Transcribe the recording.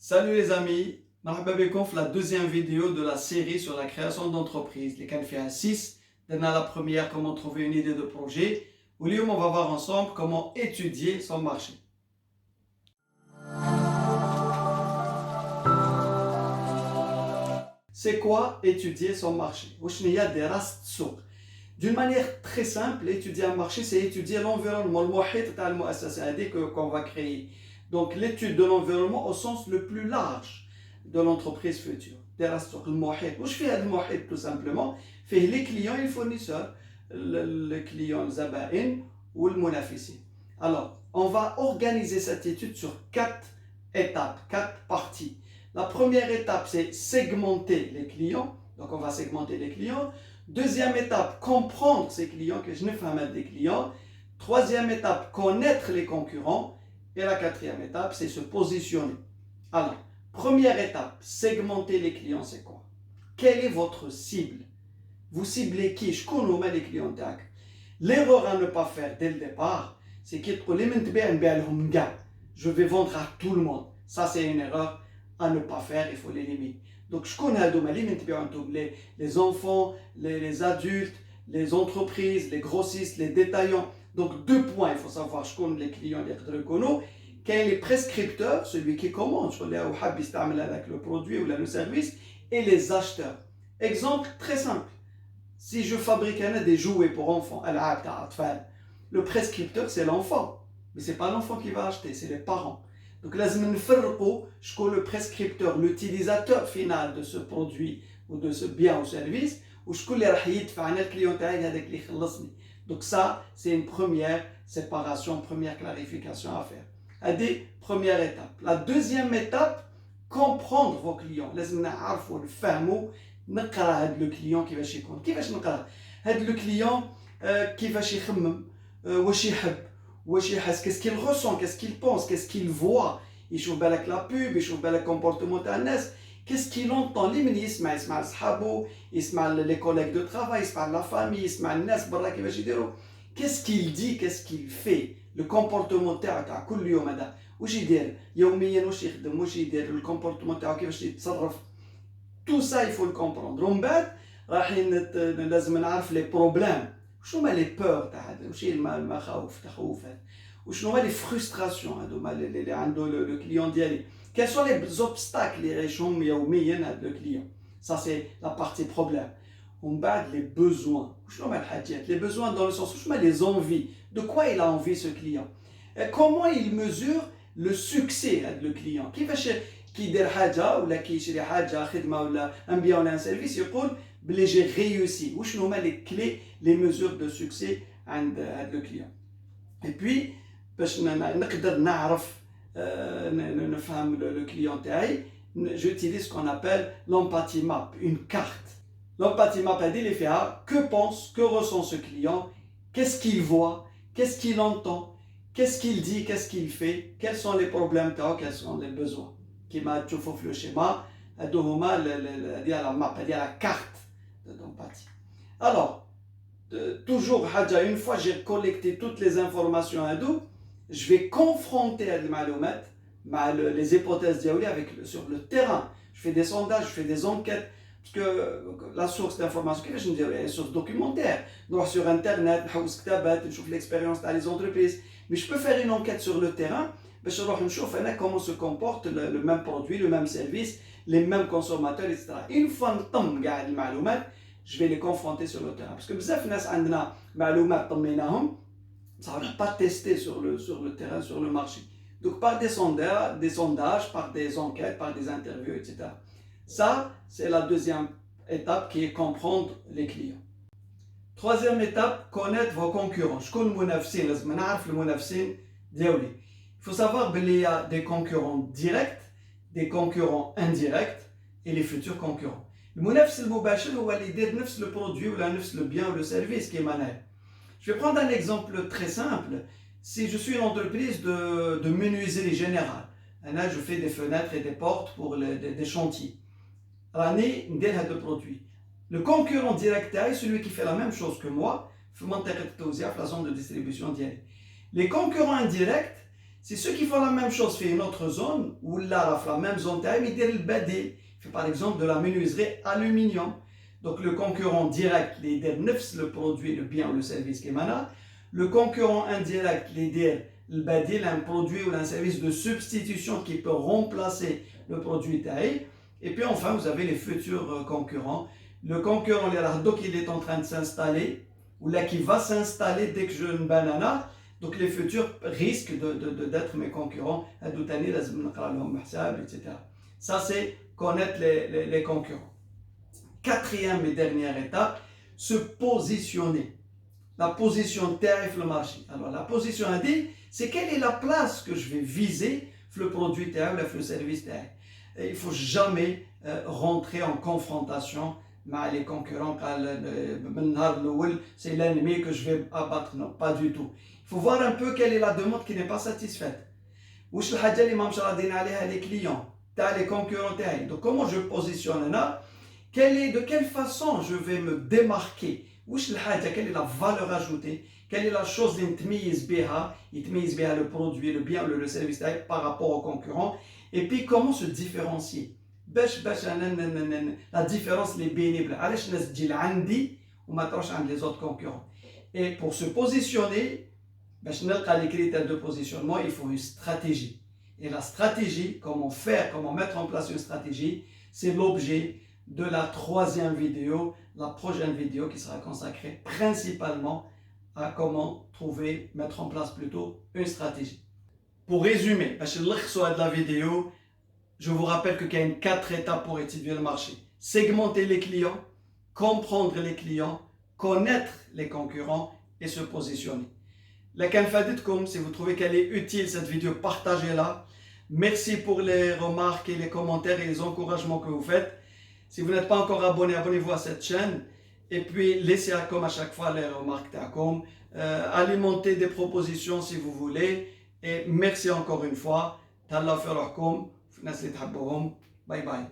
Salut les amis, marhaba bikoum la deuxième vidéo de la série sur la création d'entreprise. Les fait à 6, dans la première comment trouver une idée de projet. Aujourd'hui on va voir ensemble comment étudier son marché. C'est quoi étudier son marché? D'une manière très simple, étudier un marché, c'est étudier l'environnement, le qu'on va créer. Donc l'étude de l'environnement au sens le plus large de l'entreprise future. Tout simplement, fait les clients et les fournisseurs, le client Zabain ou le Monafissi. Alors, on va organiser cette étude sur 4 étapes, 4 parties. La première étape, c'est segmenter les clients. Donc, on va segmenter les clients. Deuxième étape, comprendre ces clients, que je ne fais mettre des clients. Troisième étape, connaître les concurrents. Et la quatrième étape, c'est se positionner. Alors, première étape, segmenter les clients, c'est quoi? Quelle est votre cible? Vous ciblez qui? Je connais les clients. L'erreur à ne pas faire dès le départ, c'est que je vais vendre à tout le monde. Ça, c'est une erreur à ne pas faire, il faut l'éliminer. Donc, je connais les enfants, les adultes, les entreprises, les grossistes, les détaillants. Donc, 2 points, il faut savoir, je connais les clients, quel est le prescripteur, celui qui commande, le produit ou le service, et les acheteurs. Exemple très simple. Si je fabrique des jouets pour enfants, le prescripteur, c'est l'enfant. Mais ce n'est pas l'enfant qui va acheter, c'est les parents. Donc, je connais le prescripteur, l'utilisateur final de ce produit ou de ce bien ou service, ou je connais le client. Donc, ça, c'est une première séparation, première clarification à faire. C'est la première étape. La deuxième étape, comprendre vos clients. لازم نعرفوا نفهموا نقرا هذا لو كليون كيفاش يكون كيفاش نقرا هذا لو كليون كيفاش يخمم واش يحب واش يحس qu'est-ce qu'il ressent qu'est-ce qu'il pense qu'est-ce qu'il voit يشوف بالك لا بوب يشوف بالك كومبورتمون تاع الناس qu'est-ce qu'il entend اللي من يسمع صحابو يسمع لي كوليك دو ترافاي يسمع لا فامي يسمع الناس برا كيفاش يديروا qu'est-ce qu'il dit qu'est-ce qu'il fait le comportement تاع كل يوم هذا واش يدير يوميا واش يخدم واش يدير الكومبورتمون تاعو كيفاش يتصرف. Tout ça, il faut le comprendre. ومن بعد لازم نعرف les problèmes. شنو هما les peurs تاع هذا واش هي المخاوف التخوفات وشنو هما les frustrations هذوما اللي عنده le client ديالي. Quels sont les obstacles اللي يعيشهم يوميا هذا le client. Ça c'est la partie problème. ومن بعد les besoins. شنو هما الحاجات les besoins dans le sens شنو هما les envies. De quoi il a envie ce client. Et comment il mesure le succès de le client. كيفاش كيدير حاجه ولا كيشري حاجه خدمه ولا ان بيان ولا ان سيرفيس يقول بلي جي ريوسي وشنو هما لي كلي لي ميزور دو سوكسي عند هذا لو كليون. اي بوي باش نقدر نعرف نفهم لو كليون تاعي j'utilise ce qu'on appelle l'empathie map, une carte. L'empathie map هذه اللي فيها que pense, que ressent ce client, qu'est-ce qu'il voit, qu'est-ce qu'il entend, qu'est-ce qu'il dit, qu'est-ce qu'il fait, quels sont les problèmes تاعو, quels sont les besoins. كما تشوفوا في لو شيما هادو هما ديال لا ماب ديال لا كارت d'empathie. Alors toujours حاجه une fois j'ai collecté toutes les informations هادو je vais confronter هاد المعلومات مع les hypothèses ديالي avec sur le terrain. Je fais des sondages, je fais des enquêtes parce que la source d'information كيفاش ندير هي source documentaire نروح sur internet نحوس كتابات نشوف l'expérience تاع les entreprises mais je peux faire une enquête sur le terrain باش نروح نشوف انا comment se comporte le même produit, le même service, les mêmes consommateurs, etc. Une fois نطم كاع هاد المعلومات je vais les confronter sur le terrain parce que بزاف ناس عندنا معلومات طميناهم ça va pas tester sur le terrain, sur le marché. Donc par des sondages, par des enquêtes, par des interviews, etc. Ça, c'est la deuxième étape qui est comprendre les clients. Troisième étape, connaître vos concurrents. شكون المنافسين لازم نعرف المنافسين ديالي. Il faut savoir qu'il y a des concurrents directs, des concurrents indirects et les futurs concurrents. المنافس المباشر هو اللي يدير نفس le produit ou نفس le bien ou le service qui est manel. Je vais prendre un exemple très simple. Si je suis une entreprise de menuiserie générale, là je fais des fenêtres et des portes pour des chantiers. راني ندير هذا produit. Le concurrent direct est celui qui fait la même chose que moi في منطقة التوزيع في la zone de distribution ديالي. Les concurrents indirects C'est ceux qui font la même chose في une autre zone ou là la même zone تاعي mais يدير البديل. Fait par exemple de la menuiserie aluminium. Donc le concurrent direct les يدير نفس le produit, le bien ou le service qui est le concurrent indirect les يدير البديل, un produit ou un service de substitution qui peut remplacer le produit تاعي. Et puis enfin vous avez les futurs concurrents. Le concurrent il est en train de s'installer ou là qui va s'installer dès que je une banana. Donc les futurs risquent d'être mes concurrents, etc. Ça c'est connaître les concurrents. Quatrième et dernière étape, se positionner. La position tarif le marché. Alors la position indique, c'est quelle est la place que je vais viser sur le produit tarif ou le service tarif. Il ne faut jamais rentrer en confrontation avec les concurrents. C'est l'ennemi que je vais abattre. Non, pas du tout. Il faut voir un peu quelle est la demande qui n'est pas satisfaite. واش الحاجه اللي ما مش راضيين عليها les clients تاع les concurrents تاعي. Donc comment je positionne là, de quelle façon je vais me démarquer, واش الحاجه, quelle est la valeur ajoutée, quelle est la chose اللي نتميز بها le produit, le bien ou le service تاعي par rapport aux concurrents, et puis comment se différencier. باش la différence اللي بيني علاش الناس تجي لعندي وما تروحش عند les autres concurrents. Et pour se positionner, les critères de positionnement, il faut une stratégie. Et la stratégie, comment faire, comment mettre en place une stratégie, c'est l'objet de la troisième vidéo, la prochaine vidéo qui sera consacrée principalement à comment trouver, mettre en place plutôt une stratégie. Pour résumer, de la vidéo, je vous rappelle qu'il y a 4 étapes pour étudier le marché. Segmenter les clients, comprendre les clients, connaître les concurrents et se positionner. Si vous trouvez qu'elle est utile cette vidéo, partagez-la. Merci pour les remarques et les commentaires et les encouragements que vous faites. Si vous n'êtes pas encore abonné, abonnez-vous à cette chaîne. Et puis laissez comme à chaque fois les remarques d'Acom. Alimentez des propositions si vous voulez. Et merci encore une fois. Bye bye.